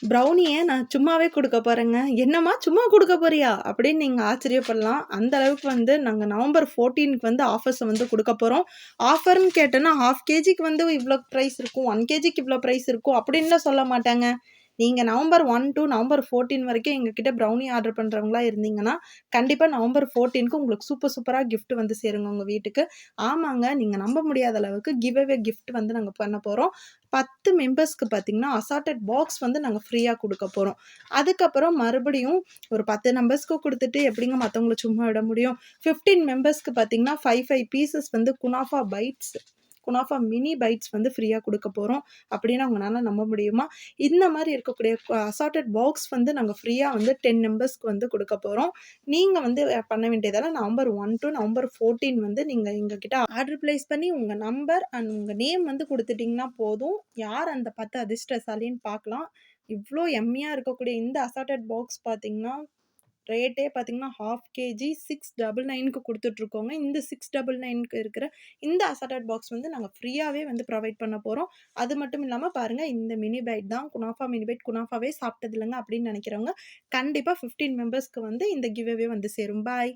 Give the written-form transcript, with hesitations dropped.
ப்ரௌனிய நான் சும்மாவே குடுக்க போறேங்க. "என்னம்மா சும்மா குடுக்க போறியா?" அப்படின்னு நீங்க ஆச்சரியப்படலாம். அந்த அளவுக்கு வந்து நாங்க நவம்பர் 14க்கு வந்து ஆஃபர்ஸ வந்து குடுக்க போறோம். ஆஃபர்ன்னு கேட்டோன்னா, 1/2 கேஜிக்கு வந்து இவ்ளோ பிரைஸ் இருக்கும். 1 கேஜிக்கு இவ்ளோ பிரைஸ் இருக்கும் அப்படின்லாம் சொல்ல மாட்டாங்க. நீங்க நவம்பர் 1 டூ நவம்பர் 14 வரைக்கும் எங்ககிட்ட ப்ரௌனி ஆர்டர் பண்றவங்களா இருந்தீங்கன்னா, கண்டிப்பா நவம்பர் 14க்கு உங்களுக்கு சூப்பரா கிஃப்ட் வந்து சேருங்க உங்க வீட்டுக்கு. ஆமாங்க, நீங்க நம்ப முடியாத அளவுக்கு கிவ் அவே கிஃப்ட் வந்து நாங்க பண்ண போறோம். 10 மெம்பர்ஸ்க்கு பார்த்தீங்கன்னா, அசார்ட்டட் பாக்ஸ் வந்து நாங்க ஃப்ரீயா குடுக்க போறோம். அதுக்கப்புறம் மறுபடியும் ஒரு 10 நம்பர்ஸ்க்கு குடுத்துட்டு எப்படிங்க மத்தவங்கள சும்மா விட முடியும்? 15 மெம்பர்ஸ்க்கு பார்த்தீங்கன்னா, 5 பீசஸ் வந்து குனாஃபா பைட்ஸ், குனாஃபா மினி பைட்ஸ் வந்து ஃப்ரீயா குடுக்க போறோம். அப்படின்னு உங்கனால நம்ப முடியுமா? இந்த மாரி இருக்கக்கூடிய அசார்ட்டட் பாக்ஸ் வந்து நாங்க ஃப்ரீயா வந்து 10 மெம்பர்ஸ்க்கு வந்து குடுக்க போறோம். நீங்க வந்து பண்ண வேண்டியதெல்லாம் நவம்பர் 1 டூ நவம்பர் 14 வந்து நீங்க எங்ககிட்ட ஆர்டர் பிளேஸ் பண்ணி உங்க நம்பர் அண்ட் உங்க நேம் வந்து குடுத்துட்டீங்கன்னா போதும். யார் அந்த 10 அதிர்ஷ்டசாலின்னு பார்க்கலாம். இவ்ளோ எம்மியா இருக்கக்கூடிய இந்த அசார்ட்டட் பாக்ஸ் பார்த்தீங்கன்னா, ரேட்டே பார்த்தீங்கன்னா, 1/2 கேஜி 699க்கு குடுத்துட்ருக்கோங்க. இந்த 699க்கு இருக்கிற இந்த அசார்ட்டட் பாக்ஸ் வந்து நாங்க ஃப்ரீயாவே வந்து ப்ரொவைட் பண்ண போறோம். அது மட்டும் இல்லாம பாருங்க, இந்த மினி பைட் தான் குனாஃபா மினி பைட் குனாஃபாவே சாப்பிட்டது இல்லங்க அப்படின்னு நெனைக்கிறவங்க, கண்டிப்பா 15 மெம்பர்ஸ்க்கு வந்து இந்த கிவ் அவே வந்து சேரும். பாய்.